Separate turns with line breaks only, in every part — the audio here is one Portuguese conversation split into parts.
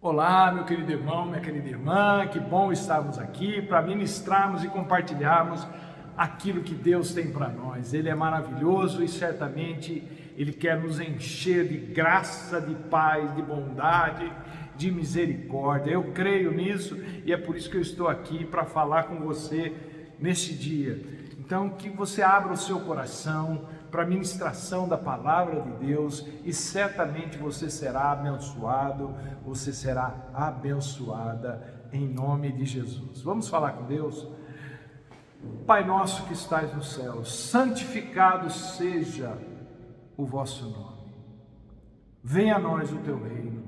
Olá, meu querido irmão, minha querida irmã, que bom estarmos aqui para ministrarmos e compartilharmos aquilo que Deus tem para nós. Ele é maravilhoso e certamente Ele quer nos encher de graça, de paz, de bondade, de misericórdia. Eu creio nisso e é por isso que eu estou aqui para falar com você neste dia. Então, que você abra o seu coração para a ministração da palavra de Deus e certamente você será abençoado, você será abençoada em nome de Jesus. Vamos falar com Deus? Pai nosso que estais no céu, santificado seja o vosso nome. Venha a nós o teu reino.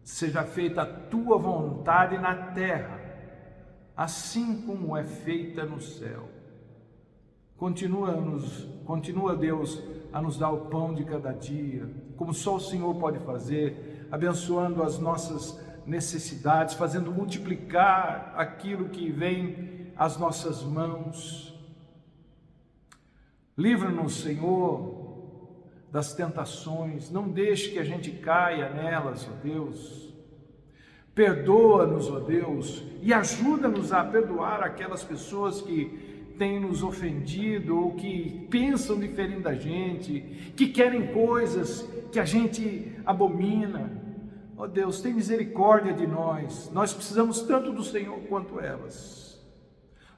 Seja feita a tua vontade na terra, assim como é feita no céu. Continua Deus a nos dar o pão de cada dia, como só o Senhor pode fazer, abençoando as nossas necessidades, fazendo multiplicar aquilo que vem às nossas mãos. Livra-nos, Senhor, das tentações, não deixe que a gente caia nelas, ó Deus. Perdoa-nos, ó Deus, e ajuda-nos a perdoar aquelas pessoas que têm nos ofendido ou que pensam diferente da gente, que querem coisas que a gente abomina. Ó Deus, tem misericórdia de nós. Nós precisamos tanto do Senhor quanto elas.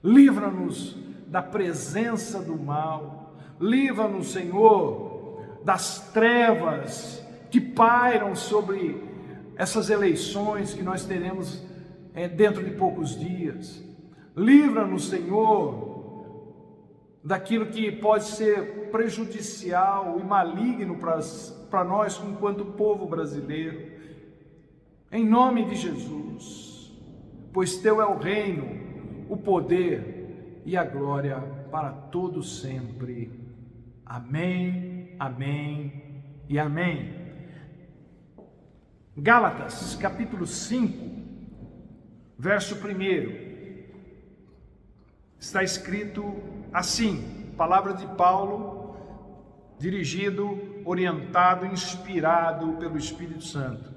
Livra-nos da presença do mal. Livra-nos, Senhor, das trevas que pairam sobre essas eleições que nós teremos dentro de poucos dias. Livra-nos, Senhor, daquilo que pode ser prejudicial e maligno para nós enquanto povo brasileiro, em nome de Jesus, pois teu é o reino, o poder e a glória para todos sempre. Amém, amém e amém. Gálatas, capítulo 5, verso 1. Está escrito assim, palavra de Paulo, dirigido, orientado, inspirado pelo Espírito Santo.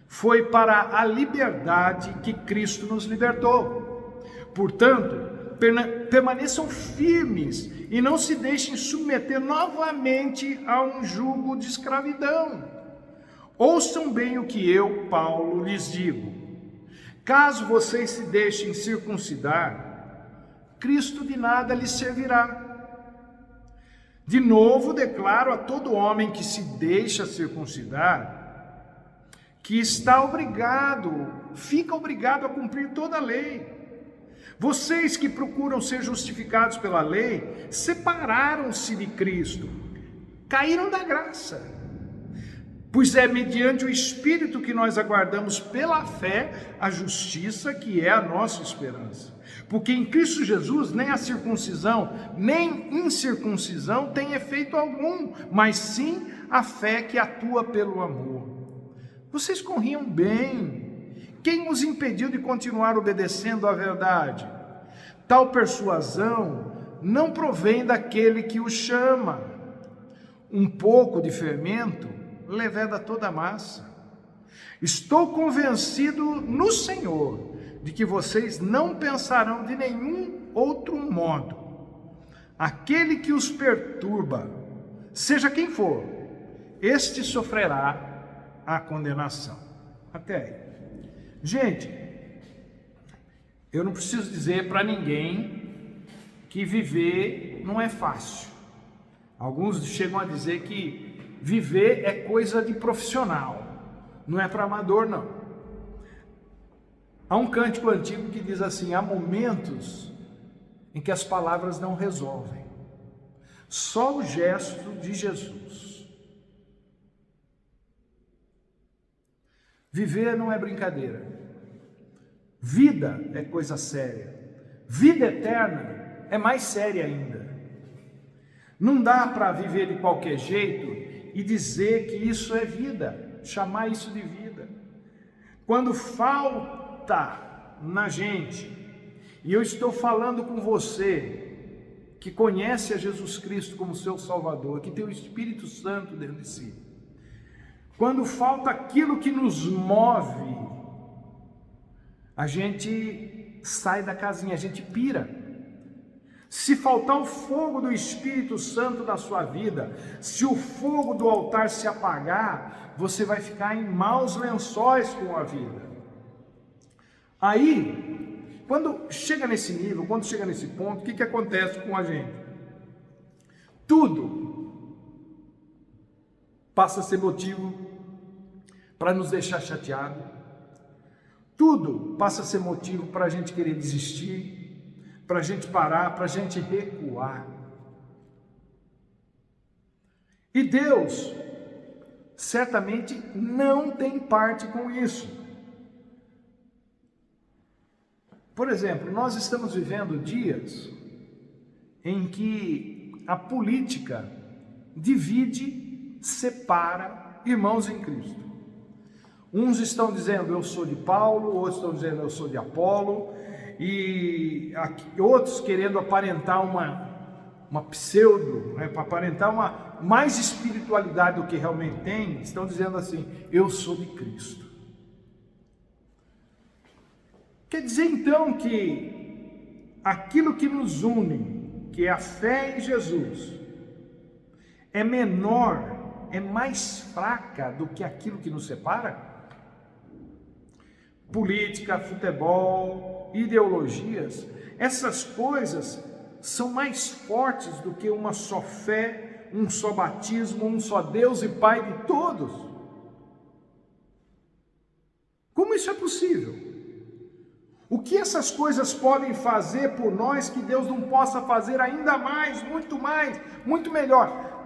Foi para a liberdade que Cristo nos libertou. Portanto, permaneçam firmes e não se deixem submeter novamente a um jugo de escravidão. Ouçam bem o que eu, Paulo, lhes digo. Caso vocês se deixem circuncidar, Cristo de nada lhe servirá. De novo declaro a todo homem que se deixa circuncidar, que fica obrigado a cumprir toda a lei. Vocês que procuram ser justificados pela lei, separaram-se de Cristo, caíram da graça. Pois é mediante o Espírito que nós aguardamos pela fé a justiça que é a nossa esperança. Porque em Cristo Jesus nem a circuncisão, nem incircuncisão tem efeito algum, mas sim a fé que atua pelo amor. Vocês corriam bem. Quem os impediu de continuar obedecendo à verdade? Tal persuasão não provém daquele que o chama. Um pouco de fermento leveda toda a massa. Estou convencido no Senhor de que vocês não pensarão de nenhum outro modo. Aquele que os perturba, seja quem for, este sofrerá a condenação. Até aí. Gente, eu não preciso dizer para ninguém que viver não é fácil. Alguns chegam a dizer que viver é coisa de profissional, não é para amador não. Há um cântico antigo que diz assim: há momentos em que as palavras não resolvem, só o gesto de Jesus. Viver não é brincadeira, vida é coisa séria, vida eterna é mais séria ainda. Não dá para viver de qualquer jeito e dizer que isso é vida, chamar isso de vida. Quando falta na gente, e eu estou falando com você que conhece a Jesus Cristo como seu Salvador, que tem o Espírito Santo dentro de si, quando falta aquilo que nos move, a gente sai da casinha, a gente pira. Se faltar o fogo do Espírito Santo na sua vida, se o fogo do altar se apagar, você vai ficar em maus lençóis com a vida. Aí, quando chega nesse nível, quando chega nesse ponto, o que acontece com a gente? Tudo passa a ser motivo para nos deixar chateado. Tudo passa a ser motivo para a gente querer desistir, para a gente parar, para a gente recuar. E Deus certamente não tem parte com isso. Por exemplo, nós estamos vivendo dias em que a política divide, separa irmãos em Cristo. Uns estão dizendo eu sou de Paulo, outros estão dizendo eu sou de Apolo, e outros querendo aparentar uma pseudo, para aparentar uma mais espiritualidade do que realmente tem, estão dizendo assim, eu sou de Cristo. Quer dizer então que aquilo que nos une, que é a fé em Jesus, é menor, é mais fraca do que aquilo que nos separa? Política, futebol, ideologias, essas coisas são mais fortes do que uma só fé, um só batismo, um só Deus e Pai de todos. Como isso é possível? O que essas coisas podem fazer por nós que Deus não possa fazer ainda mais, muito melhor?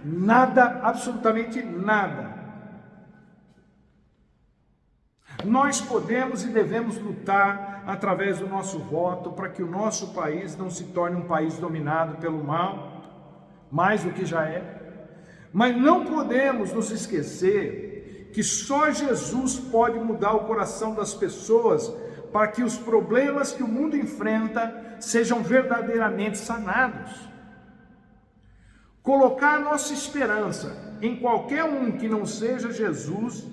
Nada, absolutamente nada. Nós podemos e devemos lutar através do nosso voto para que o nosso país não se torne um país dominado pelo mal, mais do que já é. Mas não podemos nos esquecer que só Jesus pode mudar o coração das pessoas para que os problemas que o mundo enfrenta sejam verdadeiramente sanados. Colocar nossa esperança em qualquer um que não seja Jesus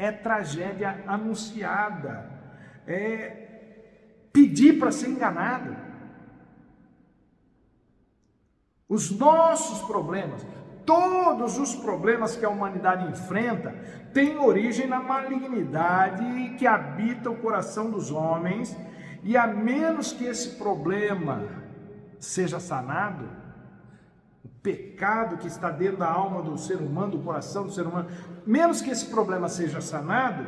é tragédia anunciada, é pedir para ser enganado. Os nossos problemas, todos os problemas que a humanidade enfrenta, têm origem na malignidade que habita o coração dos homens, e a menos que esse problema seja sanado, o pecado que está dentro da alma do ser humano, do coração do ser humano, menos que esse problema seja sanado,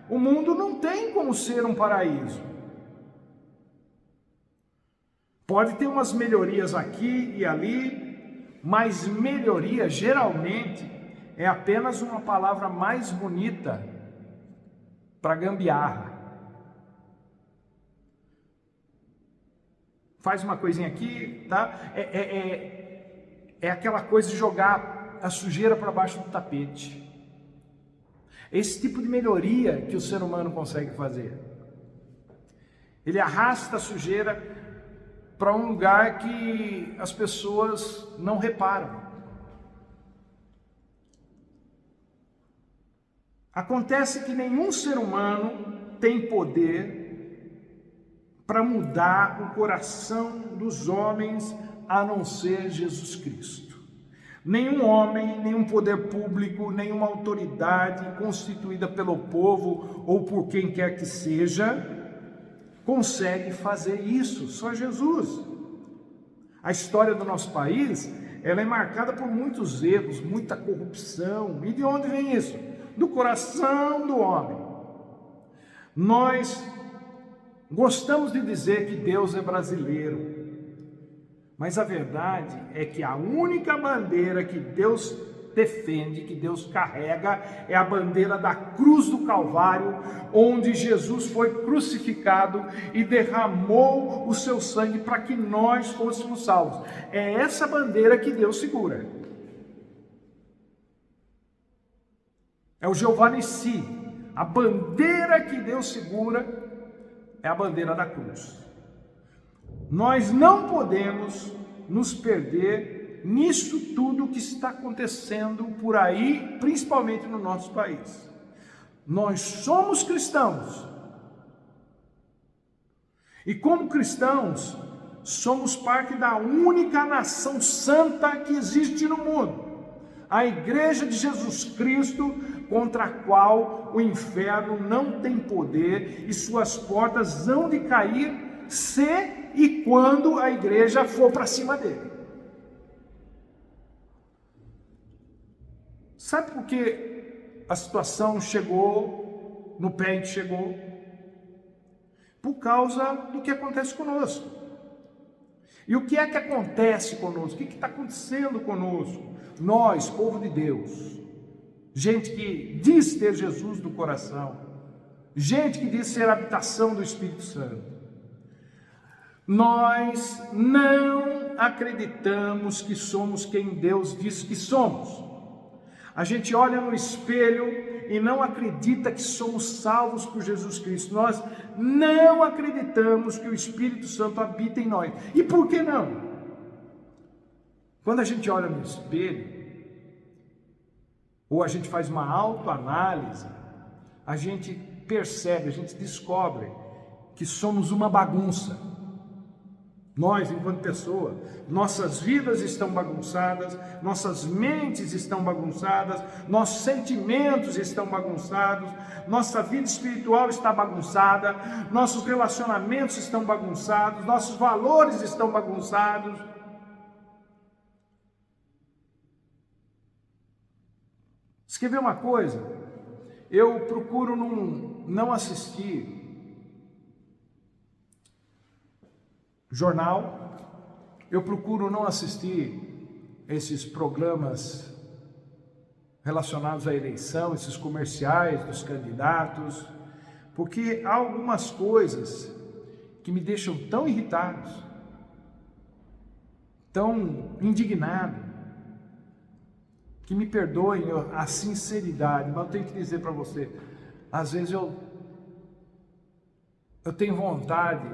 o mundo não tem como ser um paraíso. Pode ter umas melhorias aqui e ali, mas melhoria geralmente é apenas uma palavra mais bonita para gambiarra. Faz uma coisinha aqui, tá? É aquela coisa de jogar a sujeira para baixo do tapete. Esse tipo de melhoria que o ser humano consegue fazer. Ele arrasta a sujeira para um lugar que as pessoas não reparam. Acontece que nenhum ser humano tem poder para mudar o coração dos homens a não ser Jesus Cristo. Nenhum homem, nenhum poder público, nenhuma autoridade constituída pelo povo ou por quem quer que seja, consegue fazer isso, só Jesus. A história do nosso país, ela é marcada por muitos erros, muita corrupção. E de onde vem isso? Do coração do homem. Nós gostamos de dizer que Deus é brasileiro, mas a verdade é que a única bandeira que Deus defende, que Deus carrega, é a bandeira da cruz do Calvário, onde Jesus foi crucificado e derramou o seu sangue para que nós fôssemos salvos. É essa bandeira que Deus segura. É o Jeová Nissi. A bandeira que Deus segura é a bandeira da cruz. Nós não podemos nos perder nisso tudo que está acontecendo por aí, principalmente no nosso país. Nós somos cristãos. E como cristãos, somos parte da única nação santa que existe no mundo. A Igreja de Jesus Cristo, contra a qual o inferno não tem poder e suas portas hão de cair se e quando a igreja for para cima dele. Sabe por que a situação chegou no pé em que chegou? Por causa do que acontece conosco. E o que é que acontece conosco? O que está acontecendo conosco? Nós, povo de Deus, gente que diz ter Jesus no coração, gente que diz ser a habitação do Espírito Santo, nós não acreditamos que somos quem Deus diz que somos. A gente olha no espelho e não acredita que somos salvos por Jesus Cristo. Nós não acreditamos que o Espírito Santo habita em nós. E por que não? Quando a gente olha no espelho, ou a gente faz uma autoanálise, a gente percebe, a gente descobre que somos uma bagunça. Nós, enquanto pessoa, nossas vidas estão bagunçadas, nossas mentes estão bagunçadas, nossos sentimentos estão bagunçados, nossa vida espiritual está bagunçada, nossos relacionamentos estão bagunçados, nossos valores estão bagunçados. Quer ver uma coisa? Eu procuro não assistir jornal, eu procuro não assistir esses programas relacionados à eleição, esses comerciais dos candidatos, porque há algumas coisas que me deixam tão irritado, tão indignado, que me perdoem a sinceridade, mas eu tenho que dizer para você, às vezes eu tenho vontade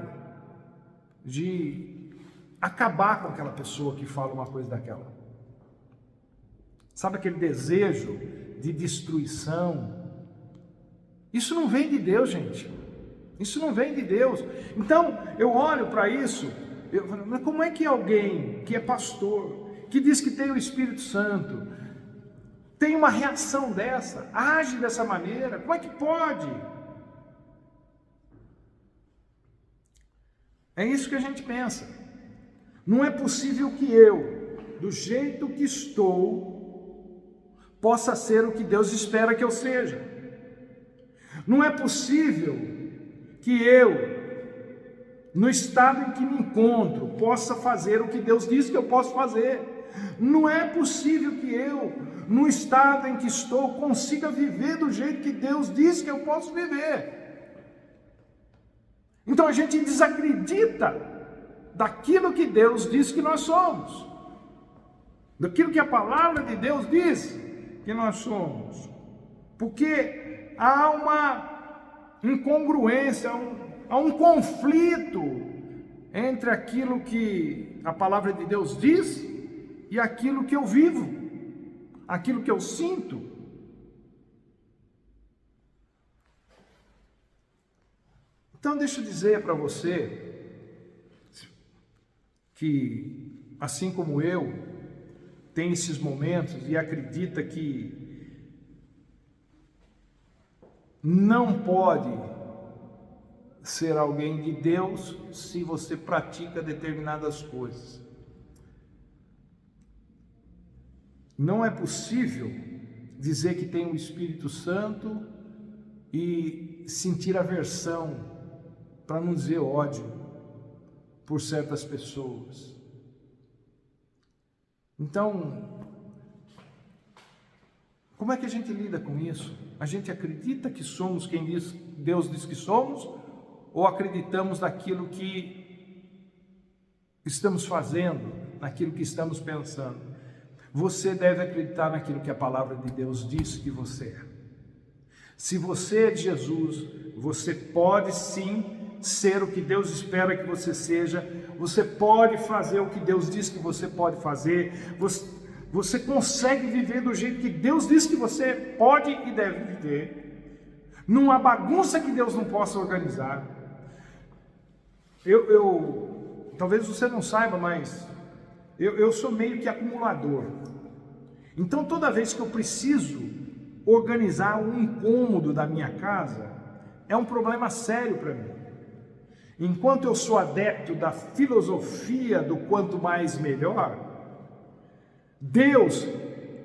de acabar com aquela pessoa que fala uma coisa daquela. Sabe aquele desejo de destruição? Isso não vem de Deus, gente. Isso não vem de Deus. Então, eu olho para isso, eu falo, mas como é que alguém que é pastor, que diz que tem o Espírito Santo, tem uma reação dessa, age dessa maneira? Como é que pode? É isso que a gente pensa. Não é possível que eu, do jeito que estou, possa ser o que Deus espera que eu seja. Não é possível que eu, no estado em que me encontro, possa fazer o que Deus diz que eu posso fazer. Não é possível que eu, no estado em que estou, consiga viver do jeito que Deus diz que eu posso viver. Então a gente desacredita daquilo que Deus diz que nós somos, daquilo que a palavra de Deus diz que nós somos, porque há uma incongruência, há um conflito entre aquilo que a palavra de Deus diz e aquilo que eu vivo, aquilo que eu sinto. Então deixa eu dizer para você que, assim como eu, tem esses momentos e acredita que não pode ser alguém de Deus se você pratica determinadas coisas. Não é possível dizer que tem o Espírito Santo e sentir aversão, para não dizer ódio, por certas pessoas. Então, como é que a gente lida com isso? A gente acredita que somos quem Deus diz que somos, ou acreditamos naquilo que estamos fazendo, naquilo que estamos pensando? Você deve acreditar naquilo que a palavra de Deus diz que você é. Se você é de Jesus, você pode sim ser o que Deus espera que você seja, você pode fazer o que Deus diz que você pode fazer, você consegue viver do jeito que Deus diz que você pode e deve viver, numa bagunça que Deus não possa organizar. Talvez você não saiba, mas eu sou meio que acumulador. Então toda vez que eu preciso organizar um incômodo da minha casa, é um problema sério para mim. Enquanto eu sou adepto da filosofia do quanto mais melhor, Deus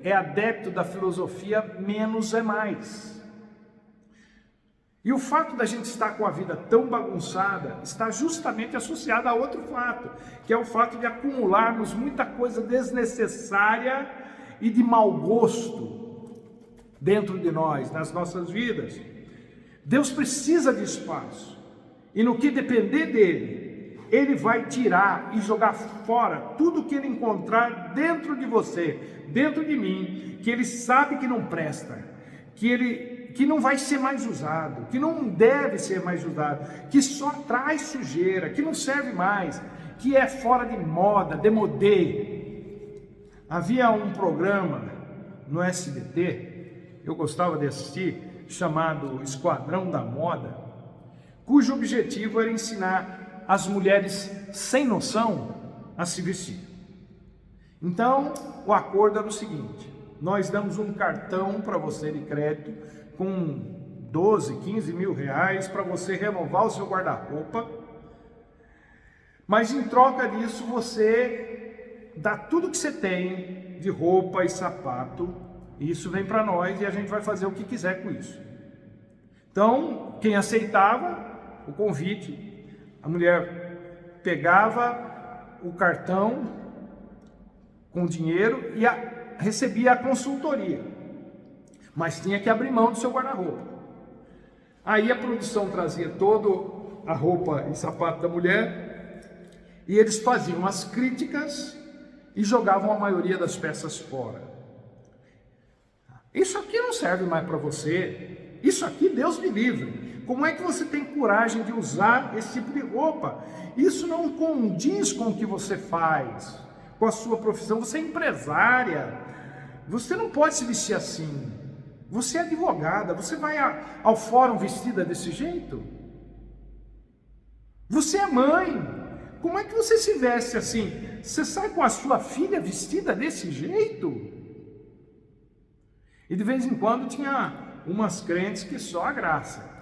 é adepto da filosofia menos é mais. E o fato da gente estar com a vida tão bagunçada está justamente associado a outro fato, que é o fato de acumularmos muita coisa desnecessária e de mau gosto dentro de nós, nas nossas vidas. Deus precisa de espaço, e no que depender dele, ele vai tirar e jogar fora tudo que ele encontrar dentro de você, dentro de mim, que ele sabe que não presta, que não vai ser mais usado, que não deve ser mais usado, que só traz sujeira, que não serve mais, que é fora de moda, demodê. Havia um programa no SBT, eu gostava de assistir, chamado Esquadrão da Moda, cujo objetivo era ensinar as mulheres sem noção a se vestir. Então, o acordo era o seguinte: nós damos um cartão para você de crédito com 12, 15 mil reais para você renovar o seu guarda-roupa, mas em troca disso você dá tudo que você tem de roupa e sapato, e isso vem para nós e a gente vai fazer o que quiser com isso. Então, quem aceitava o convite, a mulher pegava o cartão com dinheiro e recebia a consultoria, mas tinha que abrir mão do seu guarda-roupa. Aí a produção trazia toda a roupa e sapato da mulher e eles faziam as críticas e jogavam a maioria das peças fora. Isso aqui não serve mais para você, isso aqui Deus me livre. Como é que você tem coragem de usar esse tipo de roupa? Isso não condiz com o que você faz, com a sua profissão. Você é empresária, você não pode se vestir assim. Você é advogada, você vai ao fórum vestida desse jeito? Você é mãe, como é que você se veste assim? Você sai com a sua filha vestida desse jeito? E de vez em quando tinha umas crentes que só a graça.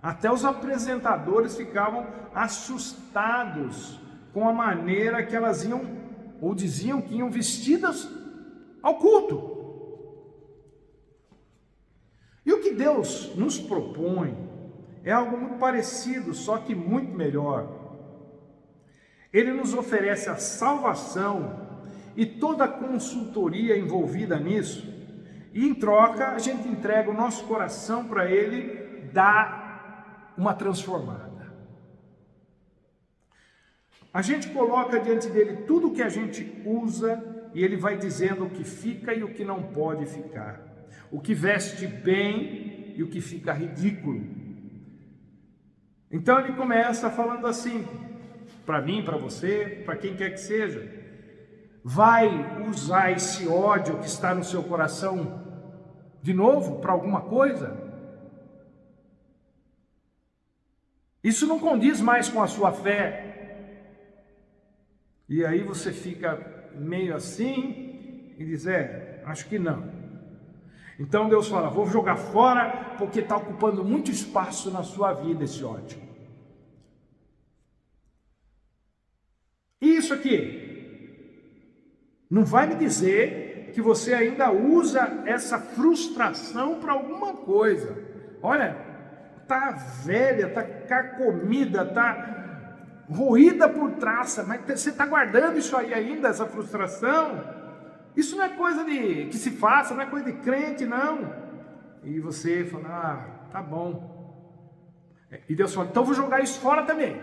Até os apresentadores ficavam assustados com a maneira que elas iam, ou diziam que iam vestidas ao culto. E o que Deus nos propõe é algo muito parecido, só que muito melhor. Ele nos oferece a salvação e toda a consultoria envolvida nisso, e em troca a gente entrega o nosso coração para Ele dar uma transformada. A gente coloca diante dele tudo o que a gente usa e ele vai dizendo o que fica e o que não pode ficar, o que veste bem e o que fica ridículo. Então ele começa falando assim, para mim, para você, para quem quer que seja: vai usar esse ódio que está no seu coração de novo para alguma coisa? Isso não condiz mais com a sua fé. E aí você fica meio assim e diz: acho que não. Então Deus fala: vou jogar fora porque está ocupando muito espaço na sua vida esse ódio. E isso aqui não vai me dizer que você ainda usa essa frustração para alguma coisa. Olha, está velha, está carcomida, está roída por traça, mas você está guardando isso aí ainda, essa frustração? Isso não é coisa que se faça, não é coisa de crente, não. E você fala: tá bom. E Deus fala: então vou jogar isso fora também.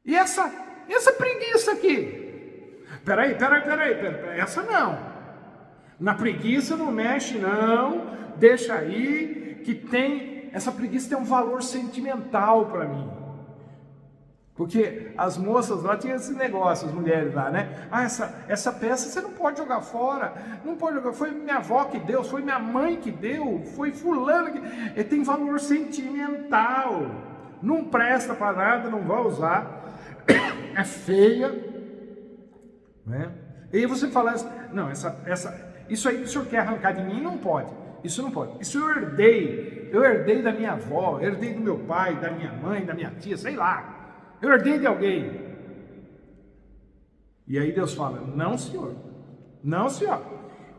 E essa preguiça aqui? Peraí, essa não. Na preguiça não mexe não, deixa aí, que tem essa preguiça tem um valor sentimental para mim. Porque as moças lá tinham esse negócio, as mulheres lá, né? Ah, essa peça você não pode jogar fora, não pode jogar, foi minha avó que deu, foi minha mãe que deu, foi fulano que... tem valor sentimental, não presta para nada, não vai usar, é feia, né? E aí você fala, não, isso aí que o senhor quer arrancar de mim, não pode, isso não pode, isso eu herdei da minha avó, herdei do meu pai, da minha mãe, da minha tia, sei lá. Eu herdei de alguém. E aí Deus fala, não senhor, não senhor,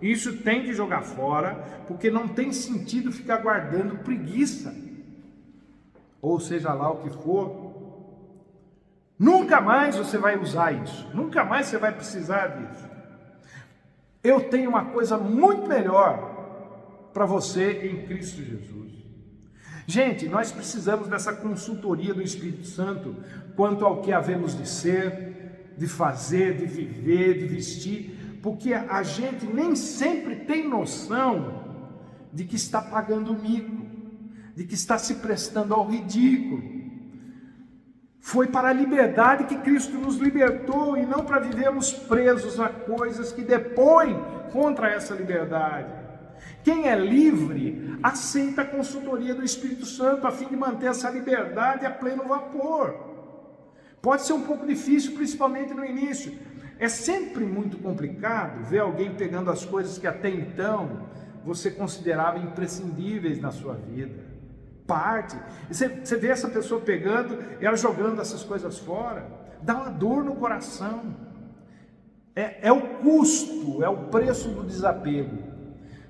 isso tem que jogar fora, porque não tem sentido ficar guardando preguiça, ou seja lá o que for. Nunca mais você vai usar isso, nunca mais você vai precisar disso. Eu tenho uma coisa muito melhor para você em Cristo Jesus. Gente, nós precisamos dessa consultoria do Espírito Santo quanto ao que havemos de ser, de fazer, de viver, de vestir, porque a gente nem sempre tem noção de que está pagando mico, de que está se prestando ao ridículo. Foi para a liberdade que Cristo nos libertou e não para vivermos presos a coisas que depõem contra essa liberdade. Quem é livre aceita a consultoria do Espírito Santo a fim de manter essa liberdade a pleno vapor. Pode ser um pouco difícil, principalmente no início. É sempre muito complicado ver alguém pegando as coisas que até então você considerava imprescindíveis na sua vida. Parte. Você vê essa pessoa pegando, ela jogando essas coisas fora, dá uma dor no coração. É o custo, é o preço do desapego.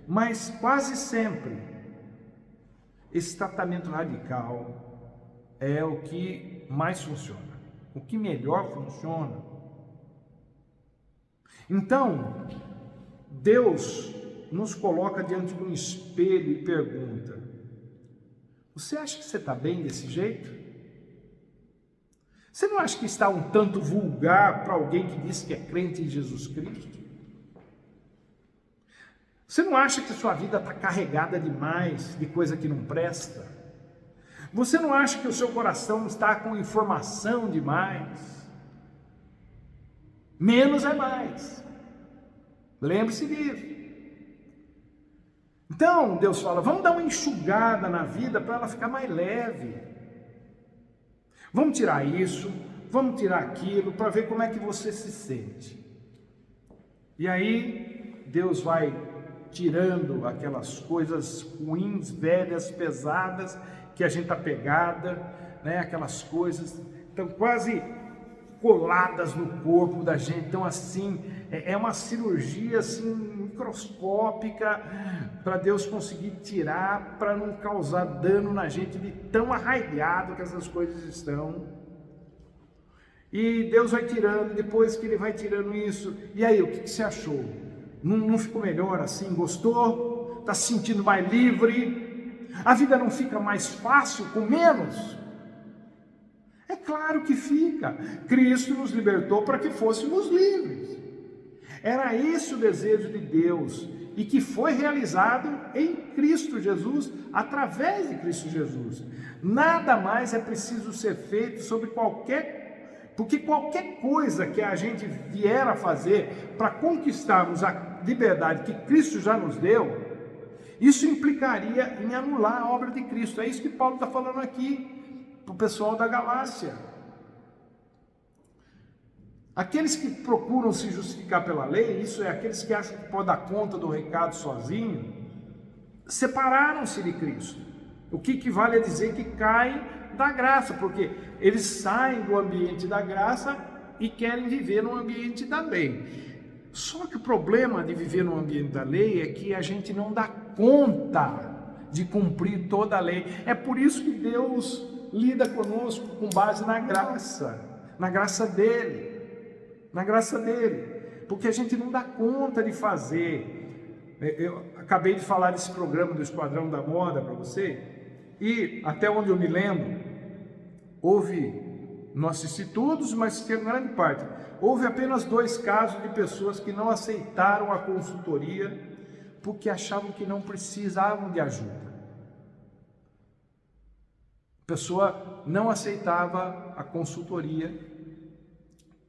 Mas quase sempre, esse tratamento radical é o que mais funciona, o que melhor funciona. Então, Deus nos coloca diante de um espelho e pergunta: você acha que você está bem desse jeito? Você não acha que está um tanto vulgar para alguém que diz que é crente em Jesus Cristo? Você não acha que sua vida está carregada demais de coisa que não presta? Você não acha que o seu coração está com informação demais? Menos é mais. Lembre-se disso. Então, Deus fala, vamos dar uma enxugada na vida para ela ficar mais leve. Vamos tirar isso, vamos tirar aquilo, para ver como é que você se sente. E aí, Deus vai tirando aquelas coisas ruins, velhas, pesadas, que a gente está pegada, né? Aquelas coisas estão quase coladas no corpo da gente. Então assim, é uma cirurgia assim, microscópica, para Deus conseguir tirar, para não causar dano na gente de tão arraigado que essas coisas estão. E Deus vai tirando, depois que Ele vai tirando isso, e aí, o que você achou? Não ficou melhor assim? Gostou? Está se sentindo mais livre? A vida não fica mais fácil com menos? É claro que fica. Cristo nos libertou para que fôssemos livres. Era esse o desejo de Deus e que foi realizado em Cristo Jesus, através de Cristo Jesus. Nada mais é preciso ser feito porque qualquer coisa que a gente vier a fazer para conquistarmos a liberdade que Cristo já nos deu, isso implicaria em anular a obra de Cristo. É isso que Paulo está falando aqui para o pessoal da Galácia. Aqueles que procuram se justificar pela lei, isso é, aqueles que acham que podem dar conta do recado sozinho, separaram-se de Cristo. O que equivale a dizer que caem da graça, porque eles saem do ambiente da graça e querem viver no ambiente da lei. Só que o problema de viver no ambiente da lei é que a gente não dá conta de cumprir toda a lei. É por isso que Deus lida conosco com base na graça dele, porque a gente não dá conta de fazer. Eu acabei de falar desse programa do Esquadrão da Moda para você, e até onde eu me lembro, não assisti todos, mas tem grande parte, houve apenas 2 casos de pessoas que não aceitaram a consultoria porque achavam que não precisavam de ajuda. pessoa não aceitava a consultoria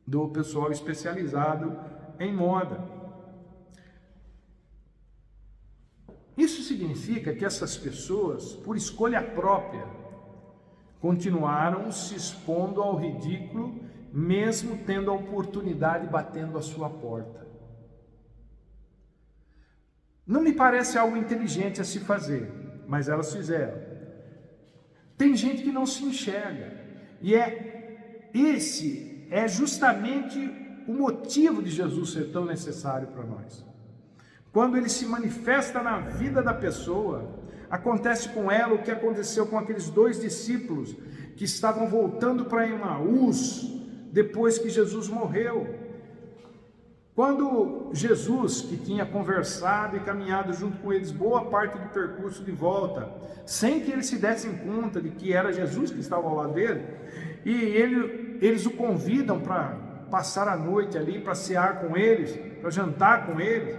do pessoal especializado em moda. Isso significa que essas pessoas, por escolha própria, continuaram se expondo ao ridículo, mesmo tendo a oportunidade batendo a sua porta. Não me parece algo inteligente a se fazer, mas elas fizeram. Tem gente que não se enxerga, e esse é justamente o motivo de Jesus ser tão necessário para nós. Quando ele se manifesta na vida da pessoa, acontece com ela o que aconteceu com aqueles 2 discípulos que estavam voltando para Emaús depois que Jesus morreu. Quando Jesus, que tinha conversado e caminhado junto com eles boa parte do percurso de volta, sem que eles se dessem conta de que era Jesus que estava ao lado dele, e eles o convidam para passar a noite ali, para cear com eles, para jantar com eles.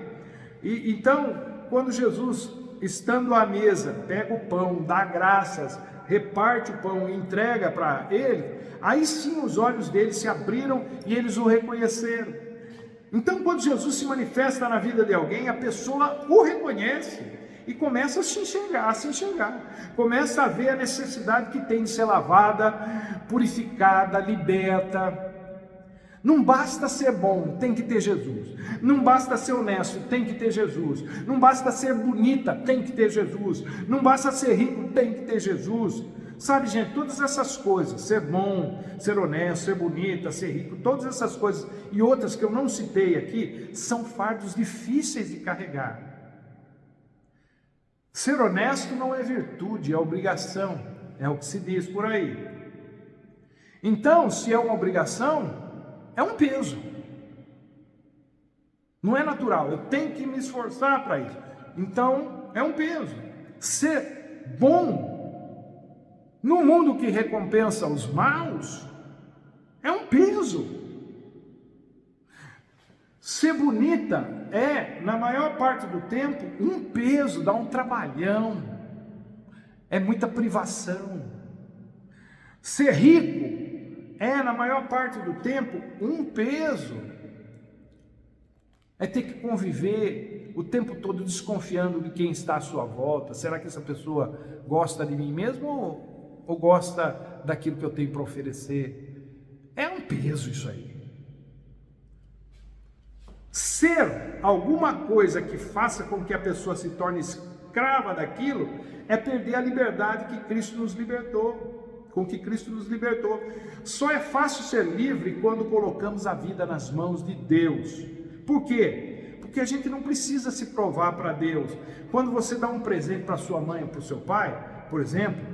E então, quando Jesus, estando à mesa, pega o pão, dá graças, reparte o pão e entrega para ele, aí sim os olhos deles se abriram e eles o reconheceram. Então, quando Jesus se manifesta na vida de alguém, a pessoa o reconhece e começa a se enxergar, começa a ver a necessidade que tem de ser lavada, purificada, liberta. Não basta ser bom, tem que ter Jesus. Não basta ser honesto, tem que ter Jesus. Não basta ser bonita, tem que ter Jesus. Não basta ser rico, tem que ter Jesus. Sabe, gente, todas essas coisas, ser bom, ser honesto, ser bonita, ser rico, todas essas coisas e outras que eu não citei aqui, são fardos difíceis de carregar. Ser honesto não é virtude, é obrigação, é o que se diz por aí. Então, se é uma obrigação, é um peso. Não é natural, eu tenho que me esforçar para isso. Então, é um peso. Ser bom no mundo que recompensa os maus, é um peso. Ser bonita é, na maior parte do tempo, um peso, dá um trabalhão, é muita privação. Ser rico é, na maior parte do tempo, um peso, é ter que conviver o tempo todo desconfiando de quem está à sua volta. Será que essa pessoa gosta de mim mesmo ou gosta daquilo que eu tenho para oferecer? É um peso isso aí. Ser alguma coisa que faça com que a pessoa se torne escrava daquilo é perder a liberdade que Cristo nos libertou, com que Cristo nos libertou. Só é fácil ser livre quando colocamos a vida nas mãos de Deus. Por quê? Porque a gente não precisa se provar para Deus. Quando você dá um presente para sua mãe ou para o seu pai, por exemplo,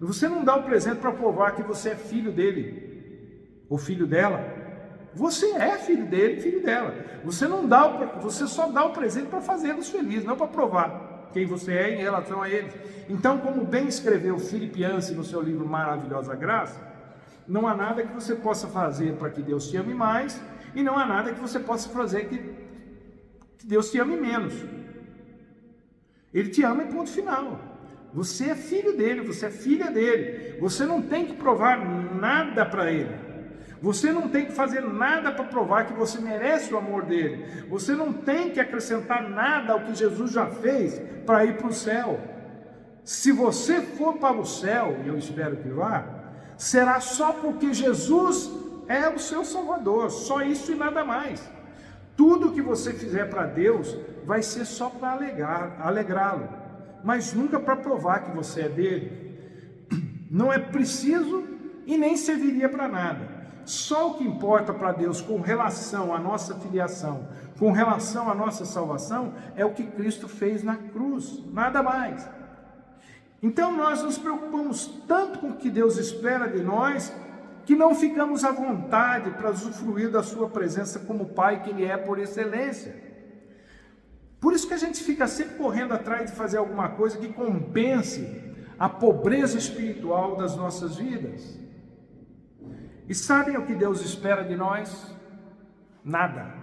você não dá o presente para provar que você é filho dele ou filho dela. Você é filho dele, filho dela. Você só dá o presente para fazê-los felizes, não para provar quem você é em relação a eles. Então, como bem escreveu Philip Yancey no seu livro Maravilhosa Graça, não há nada que você possa fazer para que Deus te ame mais, e não há nada que você possa fazer que Deus te ame menos. Ele te ama em ponto final. Você é filho dele, você é filha dele. Você não tem que provar nada para ele. Você não tem que fazer nada para provar que você merece o amor dele. Você não tem que acrescentar nada ao que Jesus já fez para ir para o céu. Se você for para o céu, e eu espero que vá, será só porque Jesus é o seu Salvador, só isso e nada mais. Tudo que você fizer para Deus vai ser só para alegrá-lo, mas nunca para provar que você é dele. Não é preciso e nem serviria para nada. Só o que importa para Deus com relação à nossa filiação, com relação à nossa salvação, é o que Cristo fez na cruz, nada mais. Então nós nos preocupamos tanto com o que Deus espera de nós, que não ficamos à vontade para usufruir da sua presença como Pai que Ele é por excelência. Por isso que a gente fica sempre correndo atrás de fazer alguma coisa que compense a pobreza espiritual das nossas vidas. E sabem o que Deus espera de nós? Nada.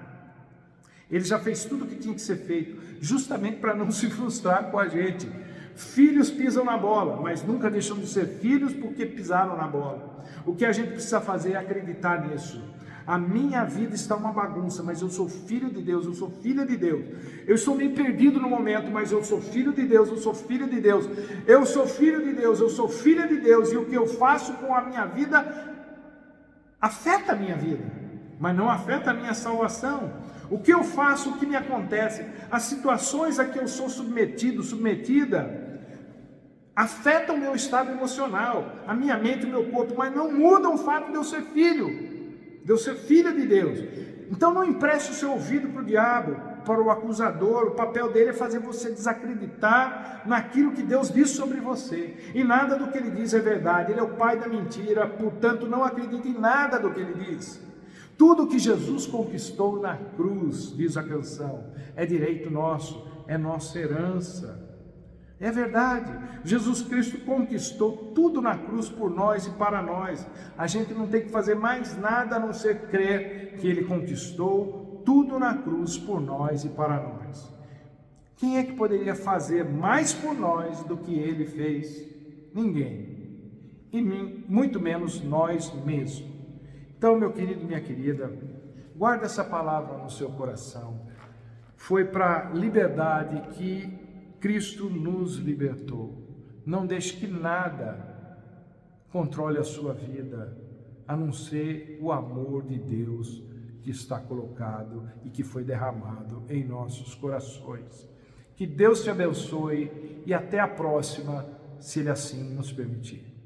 Ele já fez tudo o que tinha que ser feito, justamente para não se frustrar com a gente. Filhos pisam na bola, mas nunca deixam de ser filhos porque pisaram na bola. O que a gente precisa fazer é acreditar nisso. A minha vida está uma bagunça, mas eu sou filho de Deus, eu sou filha de Deus. Eu estou meio perdido no momento, mas eu sou filho de Deus, eu sou filho de Deus. Eu sou filho de Deus, eu sou filha de Deus. E o que eu faço com a minha vida afeta a minha vida, mas não afeta a minha salvação. O que eu faço, o que me acontece, as situações a que eu sou submetido, submetida, afetam o meu estado emocional, a minha mente e o meu corpo, mas não mudam o fato de eu ser filho, de eu ser filha de Deus. Então não empreste o seu ouvido para o diabo, para o acusador. O papel dele é fazer você desacreditar naquilo que Deus diz sobre você, e nada do que ele diz é verdade. Ele é o pai da mentira, portanto não acredite em nada do que ele diz. Tudo que Jesus conquistou na cruz, diz a canção, é direito nosso, é nossa herança. É verdade, Jesus Cristo conquistou tudo na cruz por nós e para nós. A gente não tem que fazer mais nada a não ser crer que Ele conquistou tudo na cruz por nós e para nós. Quem é que poderia fazer mais por nós do que Ele fez? Ninguém. E muito menos nós mesmos. Então, meu querido e minha querida, guarda essa palavra no seu coração. Foi para a liberdade que Cristo nos libertou. Não deixe que nada controle a sua vida, a não ser o amor de Deus que está colocado e que foi derramado em nossos corações. Que Deus te abençoe e até a próxima, se Ele assim nos permitir.